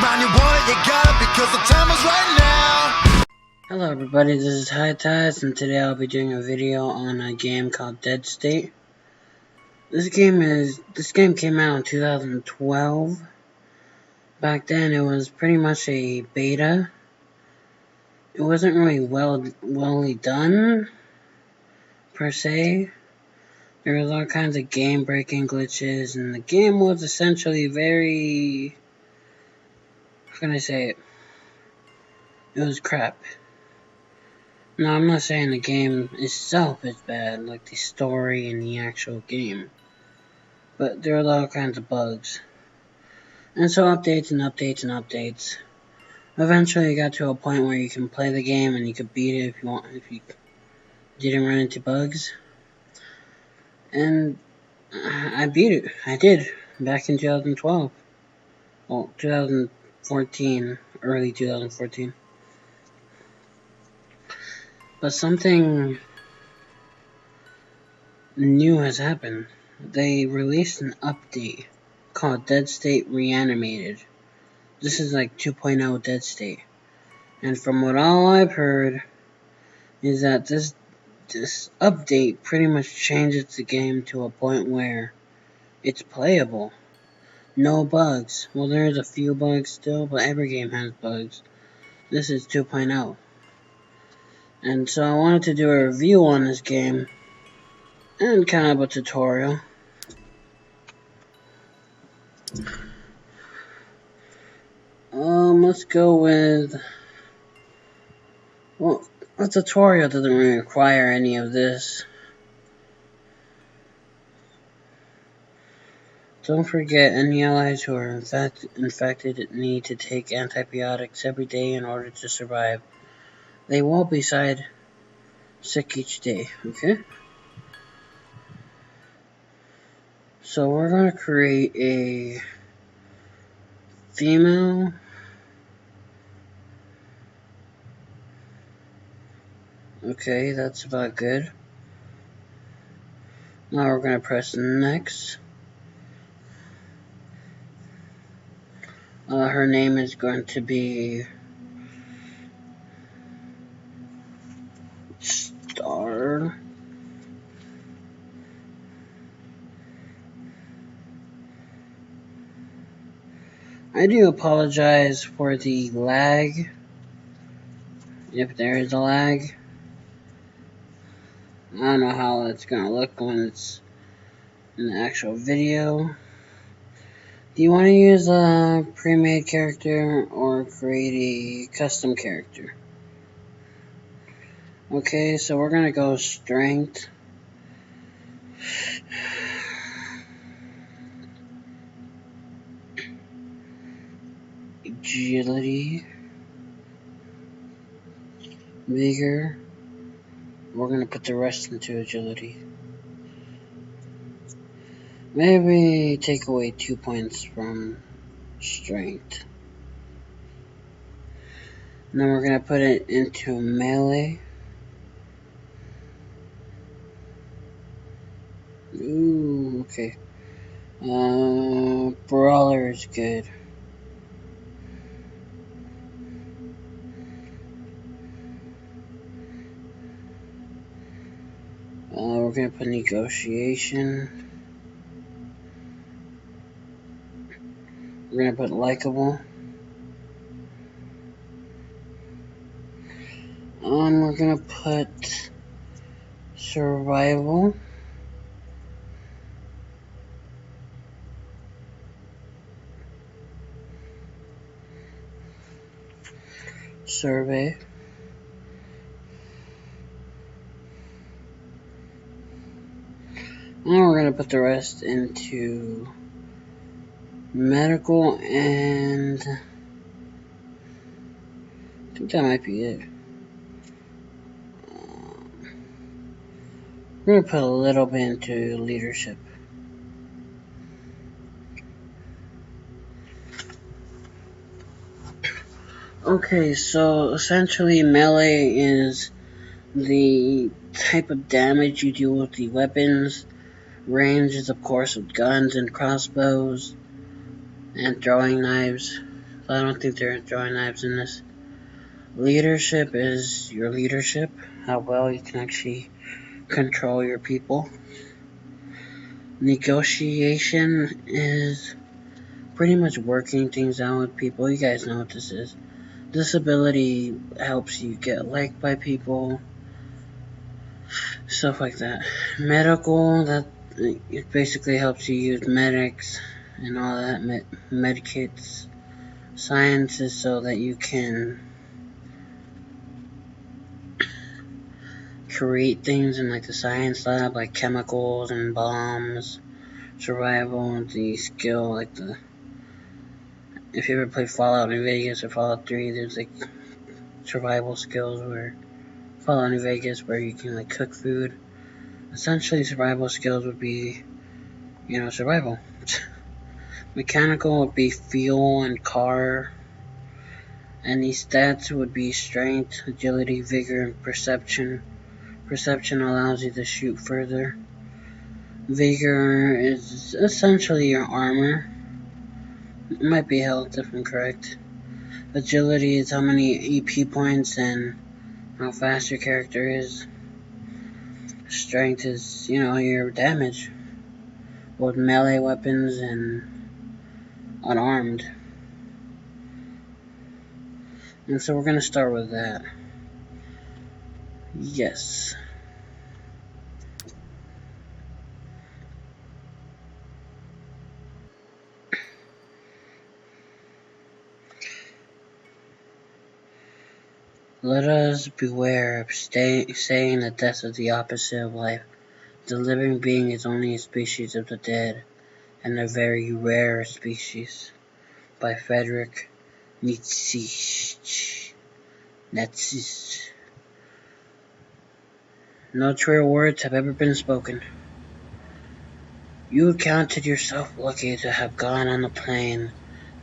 man, you want it, you got it, because the time is right now. Hello everybody, this is Highties, and today I'll be doing a video on a game called Dead State. This game came out in 2012. Back then it was pretty much a beta. It wasn't really well done per se. There was all kinds of game breaking glitches, and the game was essentially very, how can I say it? It was crap. Now, I'm not saying the game itself is bad, like the story and the actual game, but there are all kinds of bugs. And so updates and updates and updates. Eventually it got to a point where you can play the game and you could beat it if you didn't run into bugs. And I beat it. I did. Back in 2012. Well, 2014. Early 2014. But something new has happened. They released an update called Dead State Reanimated. This is like 2.0 Dead State. And from what all I've heard is that this update pretty much changes the game to a point where it's playable. No bugs. Well, there's a few bugs still, but every game has bugs. This is 2.0. And so I wanted to do a review on this game and kind of a tutorial. Let's go with, well, a tutorial doesn't really require any of this. Don't forget, any allies who are infected need to take antibiotics every day in order to survive. They will be sick each day, okay? So we're going to create a female. Okay, that's about good. Now we're going to press next. Her name is going to be Star. I do apologize for the lag, if there is a lag. I don't know how it's going to look when it's in the actual video. Do you want to use a pre-made character or create a custom character? Okay, so we're going to go strength. Agility. Vigor. We're going to put the rest into agility. Maybe take away 2 points from strength. And then we're going to put it into melee. Ooh, okay. Brawler is good. We're going to put negotiation. We're going to put likable. We're going to put survival. Survey. And we're going to put the rest into medical, and I think that might be it. We're going to put a little bit into leadership. Okay, so essentially melee is the type of damage you do with the weapons. Range is of course with guns and crossbows and throwing knives. So I don't think they're throwing knives in this. Leadership is your leadership, how well you can actually control your people. Negotiation is pretty much working things out with people. You guys know what this is. This ability helps you get liked by people, stuff like that. Medical, that it basically helps you use medics and all that, medkits. Science is so that you can create things in like the science lab, like chemicals and bombs. Survival, the skill, like the, if you ever play Fallout New Vegas or Fallout 3, there's like survival skills where Fallout New Vegas where you can like cook food. Essentially survival skills would be, survival. Mechanical would be fuel and car. And these stats would be strength, agility, vigor, and perception. Perception allows you to shoot further. Vigor is essentially your armor. It might be health if I'm correct. Agility is how many EP points and how fast your character is. Strength is, your damage. Both melee weapons and unarmed. And so we're going to start with that. Yes. Let us beware of saying that death is the opposite of life. The living being is only a species of the dead, and a very rare species. By Friedrich Nietzsche. No truer words have ever been spoken. You counted yourself lucky to have gone on the plane.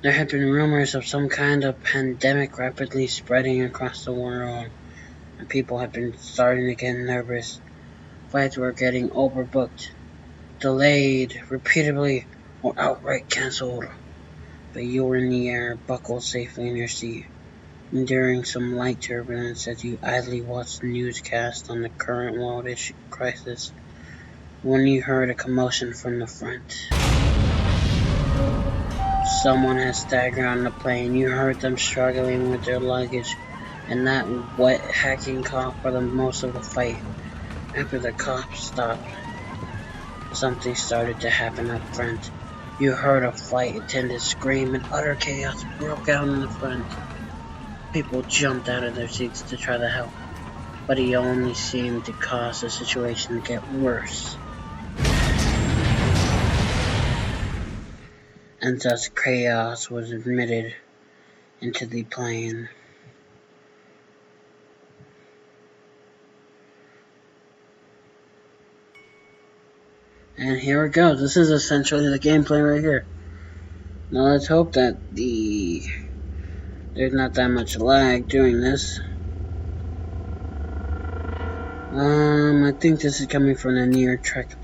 There had been rumors of some kind of pandemic rapidly spreading across the world, and people had been starting to get nervous. Flights were getting overbooked, delayed repeatedly, or outright cancelled. But you were in the air, buckled safely in your seat, enduring some light turbulence as you idly watched the newscast on the current world crisis, when you heard a commotion from the front. Someone had staggered on the plane. You heard them struggling with their luggage, and that wet, hacking cough for the most of the fight. After the cough stopped, something started to happen up front. You heard a flight attendant scream, and utter chaos broke out in the front. People jumped out of their seats to try to help, but he only seemed to cause the situation to get worse. And thus chaos was admitted into the plane. And here it goes. This is essentially the gameplay right here. Now let's hope that there's not that much lag doing this. I think this is coming from the near track.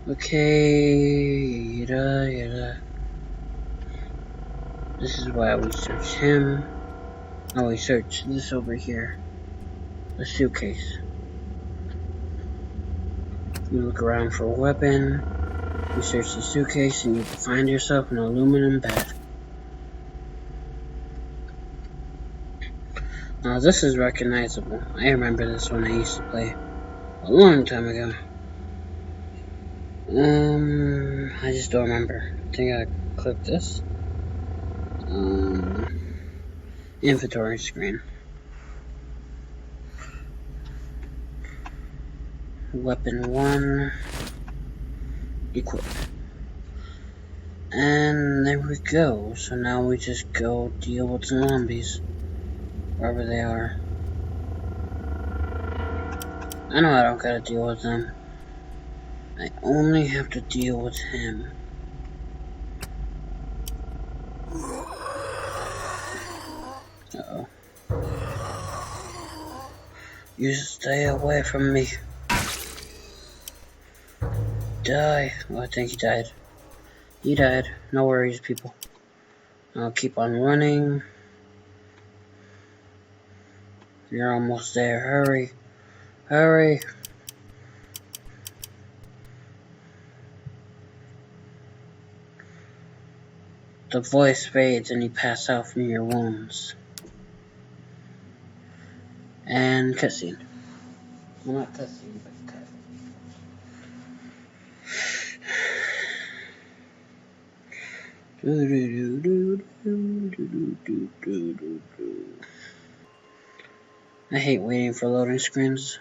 Okay, This is why we search him. Oh, we search this over here. The suitcase. You look around for a weapon. You search the suitcase and you find yourself an aluminum bat. Now this is recognizable. I remember this one I used to play a long time ago. I just don't remember. I think I clicked this. Inventory screen. Weapon 1. Equip. And there we go. So now we just go deal with zombies. Wherever they are. I know I don't gotta deal with them. I only have to deal with him. Uh-oh. You stay away from me. Die. Oh, I think he died. He died. No worries, people. I'll keep on running. You're almost there. Hurry. Hurry. The voice fades and you pass out from your wounds. And cutscene. Well, not cutscene, but cut. I hate waiting for loading screens.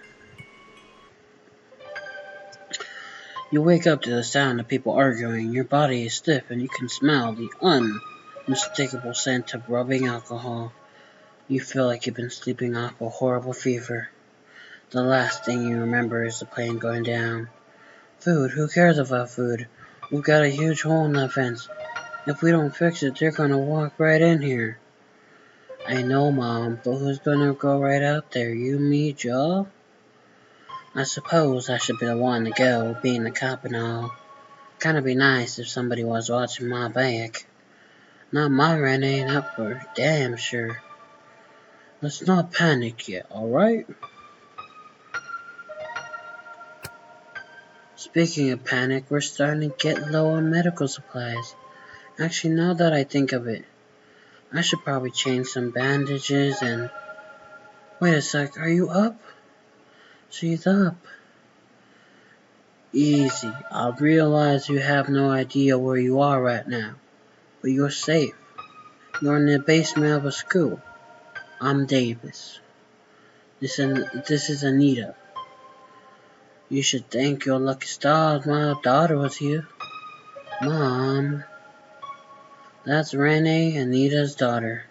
You wake up to the sound of people arguing. Your body is stiff and you can smell the unmistakable scent of rubbing alcohol. You feel like you've been sleeping off a horrible fever. The last thing you remember is the plane going down. Food, who cares about food? We've got a huge hole in that fence. If we don't fix it, they're gonna walk right in here. I know, Mom, but who's gonna go right out there? You, me, Joe? I suppose I should be the one to go, being the cop and all. Kinda be nice if somebody was watching my back. Not my Renee, not for damn sure. Let's not panic yet, alright? Speaking of panic, we're starting to get low on medical supplies. Actually, now that I think of it, I should probably change some bandages and... Wait a sec, are you up? She's up. Easy. I realize you have no idea where you are right now, but you're safe. You're in the basement of a school. I'm Davis. This is Anita. You should thank your lucky stars my daughter was here. Mom. That's Renee, Anita's daughter.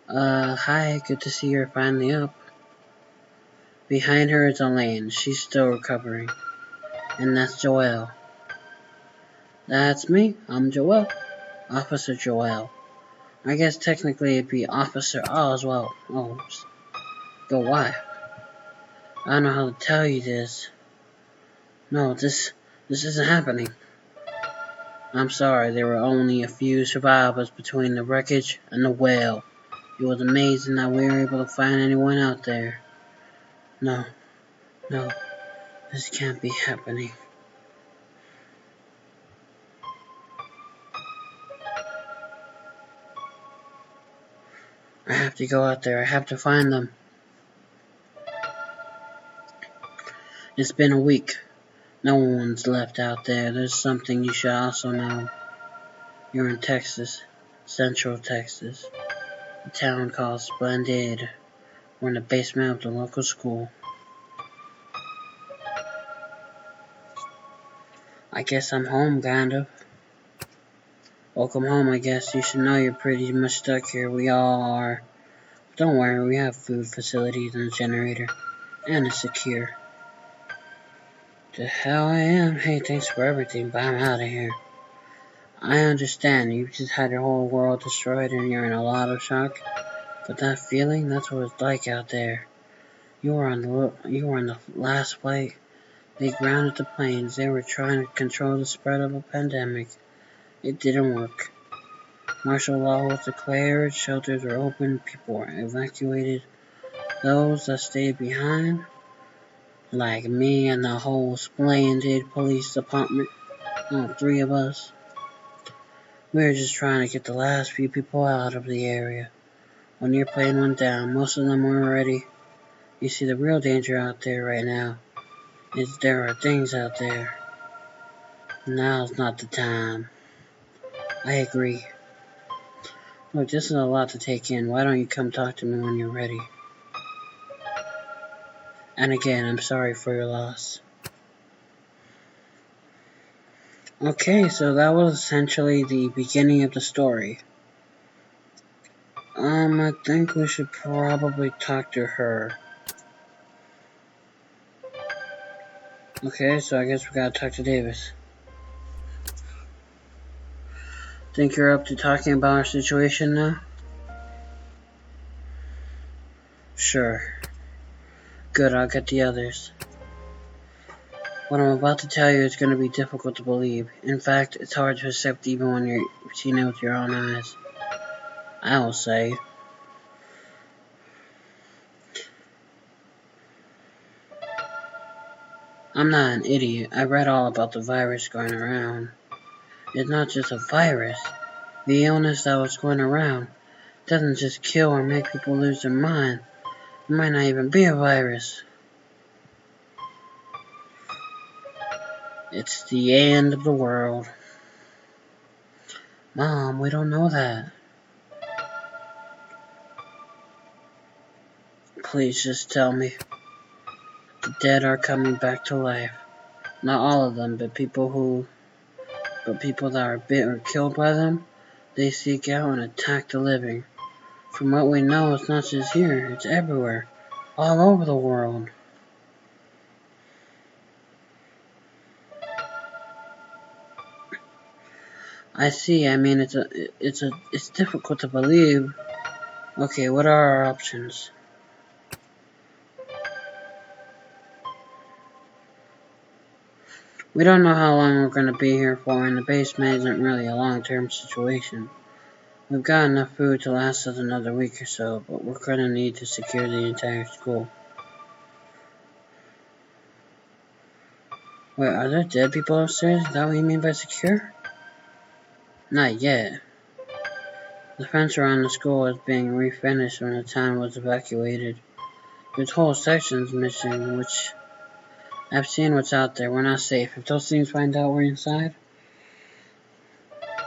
Hi, good to see you're finally up. Behind her is Elaine. She's still recovering. And that's Joelle. That's me. I'm Joelle. Officer Joelle. I guess technically it'd be Officer Oswald. Oh, but why? I don't know how to tell you this. No, this isn't happening. I'm sorry, there were only a few survivors between the wreckage and the whale. It was amazing that we were able to find anyone out there. No, this can't be happening. I have to go out there. I have to find them. It's been a week. No one's left out there. There's something you should also know. You're in Texas, Central Texas, a town called Splendid. We're in the basement of the local school. I guess I'm home, kind of. Welcome home, I guess. You should know you're pretty much stuck here. We all are. Don't worry, we have food facilities and a generator. And it's secure. The hell I am. Hey, thanks for everything, but I'm out of here. I understand. You've just had your whole world destroyed and you're in a lot of shock. But that feeling, that's what it's like out there. You were on the last flight. They grounded the planes. They were trying to control the spread of a pandemic. It didn't work. Martial law was declared. Shelters were open. People were evacuated. Those that stayed behind, like me and the whole splendid police department, all three of us, we were just trying to get the last few people out of the area. When your plane went down, most of them were already. You see, the real danger out there right now is there are things out there. Now's not the time. I agree. Look, this is a lot to take in. Why don't you come talk to me when you're ready? And again, I'm sorry for your loss. Okay, so that was essentially the beginning of the story. I think we should probably talk to her. Okay, so I guess we gotta talk to Davis. Think you're up to talking about our situation now? Sure. Good, I'll get the others. What I'm about to tell you is going to be difficult to believe. In fact, it's hard to accept even when you've seen it with your own eyes. I will say. I'm not an idiot. I read all about the virus going around. It's not just a virus. The illness that was going around doesn't just kill or make people lose their mind. It might not even be a virus. It's the end of the world. Mom, we don't know that. Please just tell me. The dead are coming back to life. Not all of them, but people that are bit or killed by them, they seek out and attack the living. From what we know, it's not just here, it's everywhere. All over the world. I see. I mean, it's difficult to believe. Okay, what are our options? We don't know how long we're going to be here for, and the basement isn't really a long-term situation. We've got enough food to last us another week or so, but we're going to need to secure the entire school. Wait, are there dead people upstairs? Is that what you mean by secure? Not yet. The fence around the school was being refinished when the town was evacuated. There's whole sections missing, which I've seen what's out there. We're not safe. If those things find out we're inside,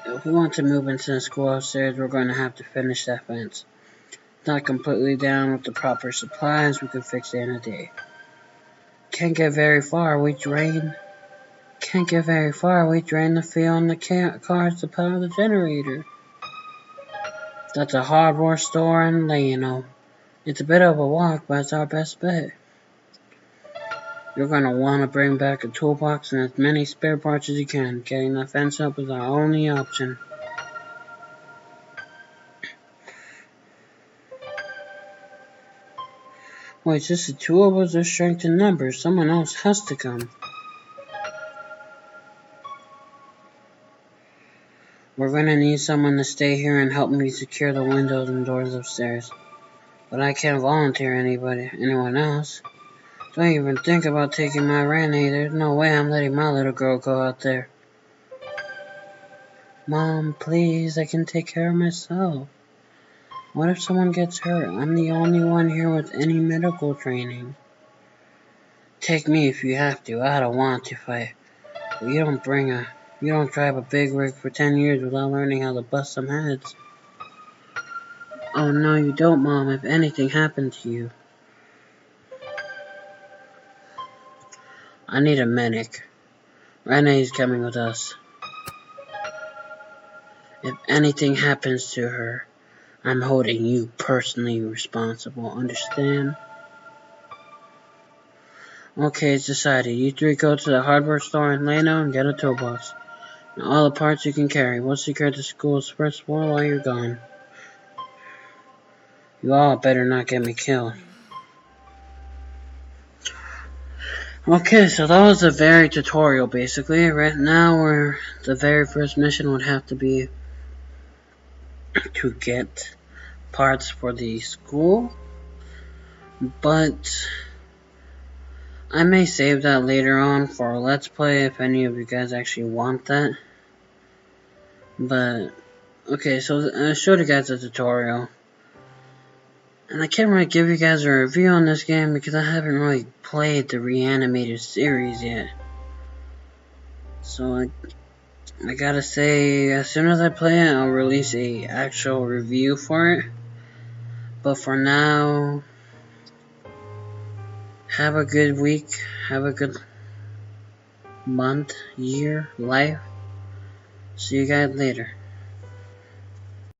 if we want to move into the school upstairs, we're going to have to finish that fence. It's not completely down with the proper supplies. We could fix it in a day. Can't get very far. We drain the fuel in the cars to power the generator. That's a hardware store in Leno. It's a bit of a walk, but it's our best bet. You're going to want to bring back a toolbox and as many spare parts as you can. Getting the fence up is our only option. Wait, it's just the two of us? There's strength in numbers. Someone else has to come. We're going to need someone to stay here and help me secure the windows and doors upstairs. But I can't volunteer anyone else. Don't even think about taking my Rennie. There's no way I'm letting my little girl go out there. Mom, please, I can take care of myself. What if someone gets hurt? I'm the only one here with any medical training. Take me if you have to. I don't want to fight. But you don't drive a big rig for 10 years without learning how to bust some heads. Oh no, you don't, Mom. If anything happened to you. I need a medic. Renee's coming with us. If anything happens to her, I'm holding you personally responsible. Understand? Okay, it's decided. You three go to the hardware store in Leno and get a toolbox. And all the parts you can carry. We'll secure the school's first floor while you're gone. You all better not get me killed. Okay, so that was a very tutorial, basically. Right now, the very first mission would have to be to get parts for the school. But I may save that later on for a Let's Play if any of you guys actually want that. But, okay, so I showed you guys a tutorial. And I can't really give you guys a review on this game because I haven't really played the Reanimated series yet. So I gotta say, as soon as I play it, I'll release a actual review for it. But for now, have a good week, have a good month, year, life. See you guys later.